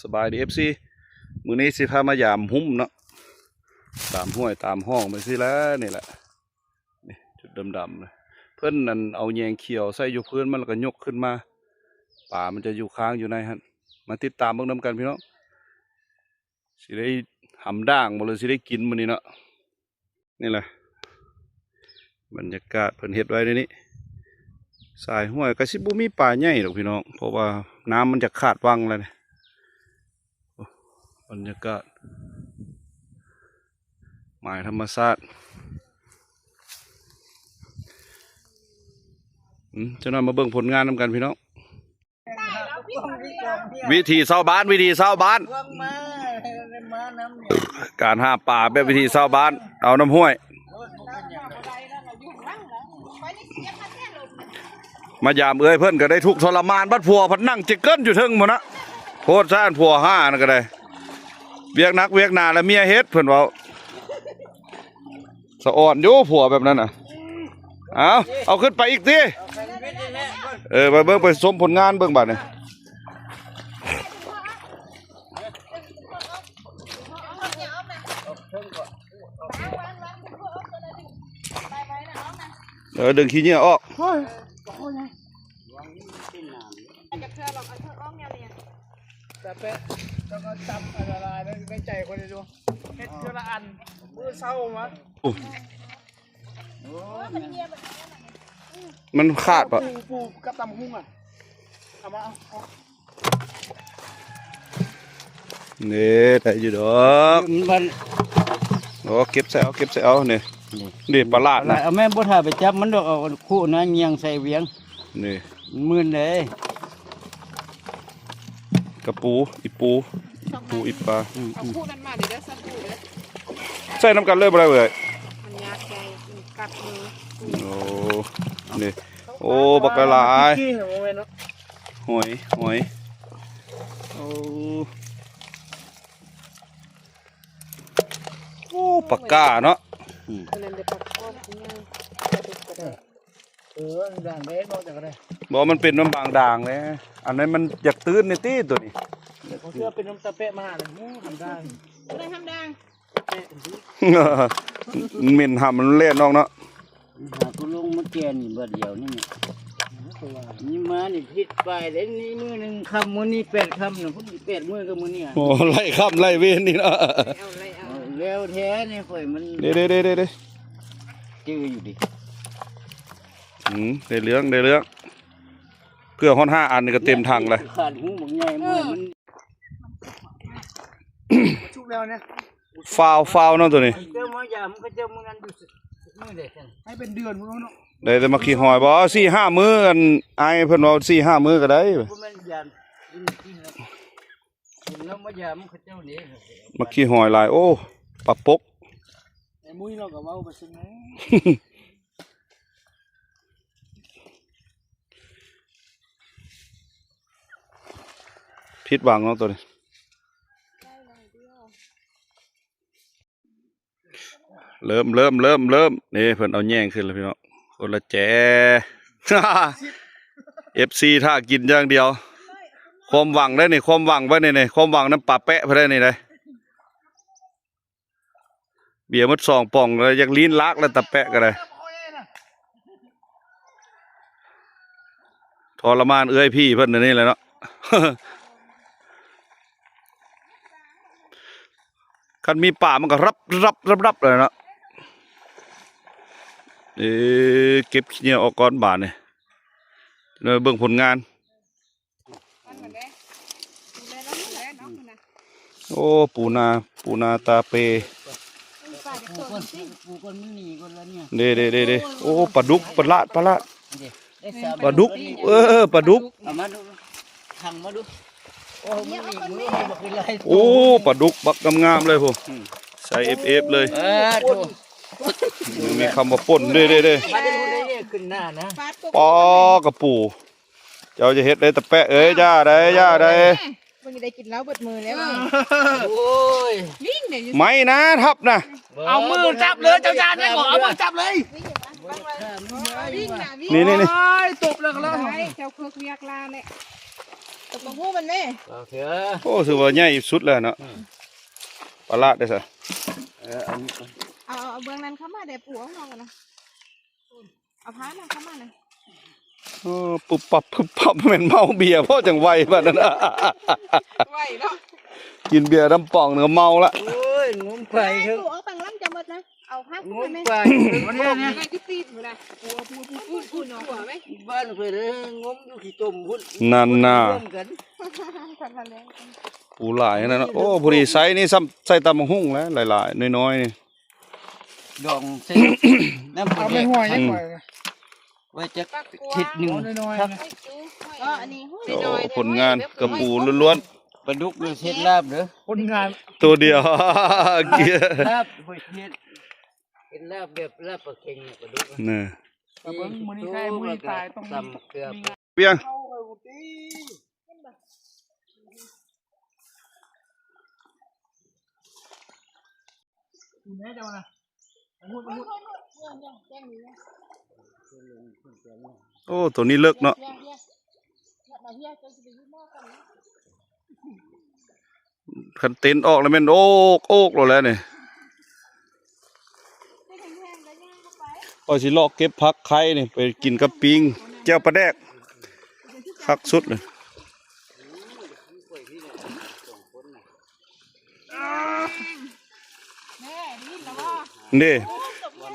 สบายดีFCมื้อนี้สิพามายามหุ้มเนาะตามห้วยตามห้องไปสิแล้วนี่แหละนี่จุดดำๆเลยเพิ่นนั่นเอาแยงเขียวใส่อยู่พื้นมันแล้วก็ยกขึ้นมาป่ามันจะอยู่ค้างอยู่ในหั่นมาติดตามเบิ่งนำกันพี่น้องสิได้หำด่างบ่เลยสิได้กินมื้อนี้เนาะนี่แหละบรรยากาศเพิ่นเฮ็ดไว้ในนี้สายห้วยก็สิบ่มีป่าใหญ่ดอกพี่น้องเพราะว่าน้ำมันจะขาดวังแล้วนี่บรรยากาศหมายธรรมชาติจะนำมาเบิ่งผลงานนำกันพี่น้องวิธีเศร้าบ้านการหาป่าแบบวิธีเศร้าบ้านเอาน้ำห้วยมายามเอ้ยเพิ่นก็ได้ทุกทรมานบัดผัวพัดนั่งจิกเกิลอยู่เทิงหมดนะโคตรซ่านผัวห้านั่นก็ได้เวียกนักเวียกนาแล้วเมียเฮ็ดเพิ่นเว้าสะอ่อนอยู่ผัวแบบนั้นน่ะเอาขึ้นไปอีกทีไปเบิ่งไปชมผลงานเบิ่งบัดนี่ดึงขี้เหงื่อออกแต่เป๊ะแล้วก็จับอะไรในใจคนเดียวเฮ็ดเท่าละอันมือเศร้ามั้งมันขาดปะปูกับตำหุ้งอ่ะเอามาเอานี่ได้อยู่ดอกโอ้เก็บใส่เอานี่ปลาลาดนะเอาแม่บ่ถ่าไปจับมันดอกเอาคู่นะเงียงใส่เวียงนี่มื่นเลยกระปูอีปลาเอาคู่นั้นมาเดี๋ยวสักคู่เลยใส่น้ำกันเลยบ่ได้เว้ยมันยากใจกัดมือโอ้นี่โอ้บักกะหลายหอยโอ้ปากกาเนาะด่างเล็กนอกจากอะไรบอกมันเป็นน้ำบางด่างเลยอันนั้นมันอยากตื้นในตี้ตัวนี้เขาเชื่อเป็นน้ำตาเป๊ะมาเลยทำได้อะไรทำดังเหม็นหำมันเล่นนอกเนาะหาตัวลงมาแกนนี่เบอร์เดียวนี่นี่มานี่พิษไปเลยนี่มือหนึ่งคำมือนี่8 คำหนึ่งพุ่ง8 มือกับมือนี่โอ้ไล่ข้ามไล่เว้นนี่เนาะแล้วแท้นี่ข่อยมันเด้จื้ออยู่ดิได้เรื่องเกลือห้อน5 อันนี่ก็เต็มถังเลยขาดหูหมกใหญ่มือมันชุบแล้วเนี่ยฟาวเนาะตัวนี้เจ้ามายามก็เจ้ามือนั้นดูมือเด็กให้เป็นเดือนมึงเนาะได้แต่มาขี่หอยบ่4-5 มื้อกันไอ้เพิ่นว่า4-5 มื้อก็ได้มาขี่หอยหลายโอ้ปลาปกไอ้มุ้ยเราก็เว้าไปซึ่งผิดหวังเนาะตัวนี้เริ่มนี่เพิ่นเอาแย่งขึ้นแล้วพี่น้องคนละแจFC ถ้ากินอย่างเดียวความหวังได้นี่ความหวังไว้นี่ความหวังน้ำปลาแปะไปได้นี่เลยเบียร์มัด2 ป่องเลยอยากลิ้นลักแล้วตะแปะก็ได้ทรมานเอ้ยพี่เพิ่นนี่แหละเนาะคันมีป่ามันก็รับเลยเนาะเก็บขี้เหนียวออกก้อนบาทเนี่ยเลยเบิ่งผลงานโอ้ปูนาตาเปเด้โอ้ปลาดุกปลาละปลาดุกปลาดุกโอ้ปลาดุกบักงามๆเลยพวกใส่เอฟเลยมีคำว่าป่นเด้ปอกระปูเจ้าจะเฮ็ดได้ตะแปะย่าได้วันนี้ได้กินแล้วเบิดมือแล้วไม่นะทับนะเอามือจับเลยเจ้าจานนี่ก่อนเอามือจับเลยนี่ตบเลยกันแล้วเจ้าเครือกเวียกลาเนี่ย ตกหูมันแม่ เอาเถอะ โอ้ถือว่าใหญ่สุดแล้วเนาะปลาลาดได้ซะ อันนี้ เอาเบื้องนั้นเข้ามาเดี๋ยวปู่เอากันนะเอาพามาเข้ามานะ ปุ๊บปับปุ๊บปับเหม็นเมาเบียร์เพราะจังไวบัดนั้นน่ะ ไหวเนาะ กินเบียร์น้ำป่องเนี่ยเมาละ โอ้ยงมไข่เถอะ ปู่เอาปังล้ำจะหมดนะเอาพาง เข้ามาม ไหม ไข่วันนี้เนี่ย ไงที่ตีนอยู่นะปู่ปู่เนาะหัวไหม บ้านเพื่อนงมอยู่ขี้ต้มพุ่น นั่นน่ะ ร่วมกัน ทันแล้ว ปูหลายนั่นน่ะโอ้พอดีไซส์นี่ซ้ำใส่ตำบักหุ่งแล้วหลายๆน้อยๆนี่ ดองเส้นน้ำ เอา ผึ้ ไม่ ง ห่วยยังไง ไว้จะทิศหนึ่ง น้อย ครับ ก็อันนี้ โอ้ผลงานกระปูล้วน ปลาดุกด้วยเส้นลาบเด้อ คนงาน ๆตัวเดียว เกียร์ ลาบห้วยเทียนเป็นลาบแบบลาบปลาเค็งเนี่ยปลาดุก นี่ แต่เบิ้งมือนี้ใครมือนี้ตายต้อง ตำเกลือ เปียง เข้าไปบุตรีแม่จะมาพูด โอ้ตัวนี้เลิกเนาะคันเต็นออกแล้วแม่นโอกแล้วนี่พอสิลอกเก็บผักไข่นี่ไปกินกับปิงแก้วปลาแดกคักสุดเลยนี่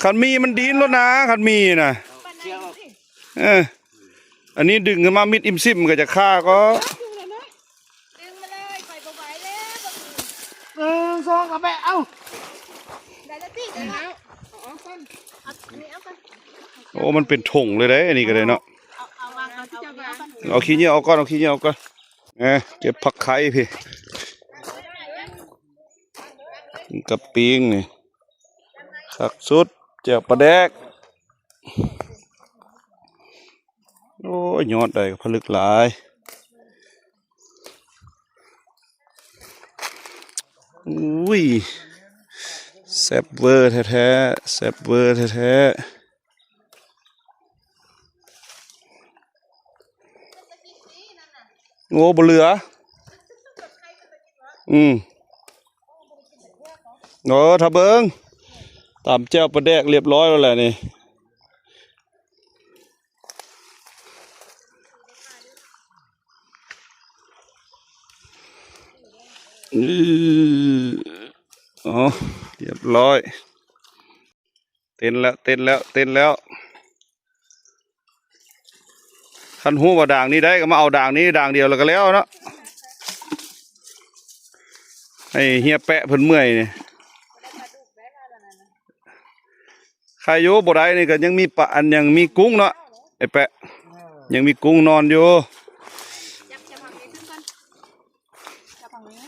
คันมีมันดีนแล้วนะคันมีนะอันนี้ดึงขึ้นมามิดอิมซิมก็จะฆ่าก็ ดึงมาเลยไปบ่ไหวแล้ว 1 2กับแม่เอ้า ได้แล้วสิได้แล้วเอาก่อนเอานี่เอาก่อน โอ้มันเป็นถุงเลยเด้อันนี้ก็เลยเนาะ เอาวางก่อนที่จะวาง เอาขี้เหนียวเอาก่อนเอาขี้เหนียวเอาก่อนเก็บผักไข่พี่กับปิงนี่คักสุดแจ่วปลาแดกโอ้ยยอดได้ผลึกหลายอุ้ยแซ่บเวอร์แท้ๆแซ่บเวอร์แท้ๆโง่บ่เหลือถ้าเบิ่งตามแจ่วปลาแดกเรียบร้อยแล้วแหละนี่อ๋อเรียบร้อยเต้นแล้วคันหูว่าด่างนี้ได้ก็มาเอาด่างนี้ด่างเดียวแล้วก็แล้วเนาะให้เฮียแปะเพิ่นเมื่อยนี่ใครอยู่บ่ได้นี่ก็ยังมีปลาอันยังมีกุ้งเนาะไอ้แปะยังมีกุ้งนอนอยู่ จับฝั่งนี้ขึ้นก่อนจับฝั่งนี้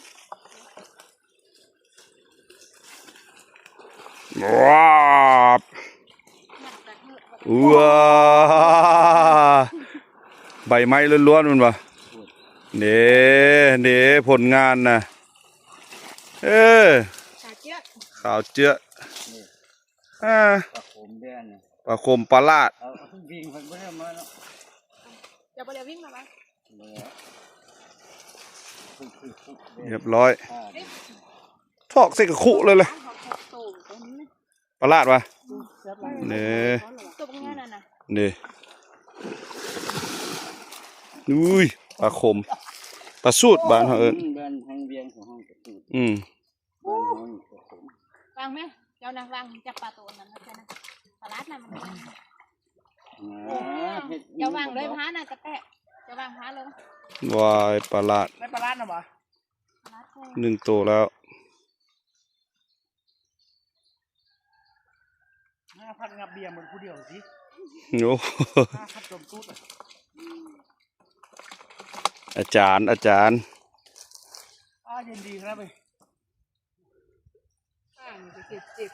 ว้าวว้าใบไม้ล้วนๆมันปะเด้ผลงานนะขาเจี๊ยบ ขาวเจื้อปลาโขมแดง ปลาคมปลาลาด เอาวิ่งมันไม่ได้มาเนาะ จะไปเดี๋ยววิ่งมาไหม เรียบร้อยทอกใส่กระคุเลยปลาลาดวะเด้ ตัวเป็นไงนั่นน่ะ เด้อุ้ยปลาคมปลาสูดบ้านเขาเอิ้น บ้านทางเบียงของห้องกระตุ้น อืม บ้านห้องกระตุ้น วางไหมเจ้านะวางจับปลาตัวนั้นนะใช่นะปลาลัดน่ะมันจะวางเลยพาน่ะจะแตะจะวางพาเลยว ายปลาลาด ไม่ปลาร้านนะบ่ 1 ตัวแล้ว 5,000งับเบียร์เหมือนผู้เดียวสิ โอ้ 5,000จมตู้ อาจารย์ เย็นดีครับไป มันจะเจ็บ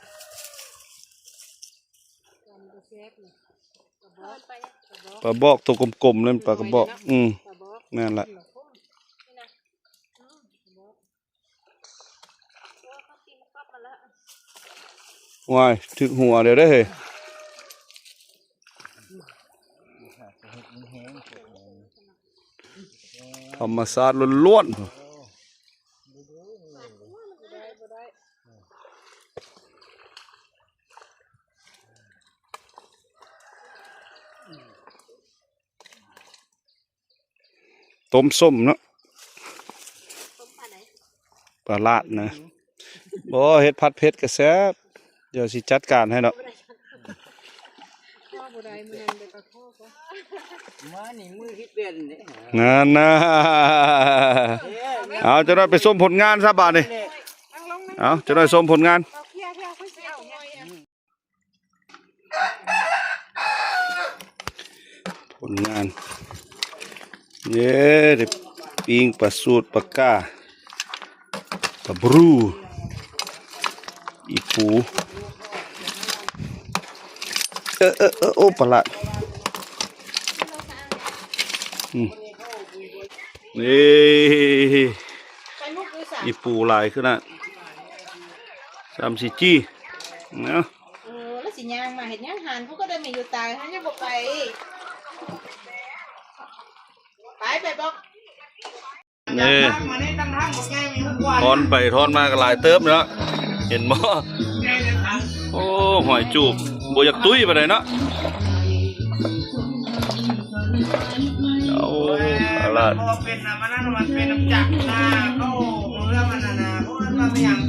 มันจะเซฟเลยกระบอกไปกระบอกปลาบอกตัวกลมๆนั่นปลากระบอกกระบอก นั่นแหละว้ายถึกหัวเดี๋ยวได้เฮ้ย ธรรมชาติล้วนๆต้มส้มเนาะปลาลาดนะบ่เฮ็ดผัดเผ็ดก็แซ่บเดี๋ยวสิจัดการให้เนาะ พ่อบ่ได้มื้อนั้นเด็กก็พ่อก็ มานี่มือที่เป็นนี่ นั่นนะเอาจะได้ไปชมผลงานซะบาดนี่ นั่งลงนั่ง เอาจะได้ชมผลงาน เอาเคลียร์ค่อยสิเอาหน่อยอ่ะ ผลงานเย้ได้ปิ้งปลาสูตรปลากาปลาบรูอีปูโอ้ปลาละนี่ ไปมุกด้วยสา อีปูลายขึ้นน่ะ3-4จี้เนาะ แล้วสิย่างมาเฮ็ดย่างหันเขาก็ได้ไม่อยู่ตายเขายังบ่ไปไปบอก นี่ มานี่ตั้งทางบอกแกมีทุกวัน ทอนไปทอนมาก็หลายเติบเนาะเห็นบ่ แกจะท โอ้หอยจูบบ่อยากตุ้ยไปเลยเนาะเอา ำ อะไร พอเป็นนะมันนั่นมันเป็นน้ำจักรนะเขาเรื่องมันนะเพราะมันมาเป็นอย่าง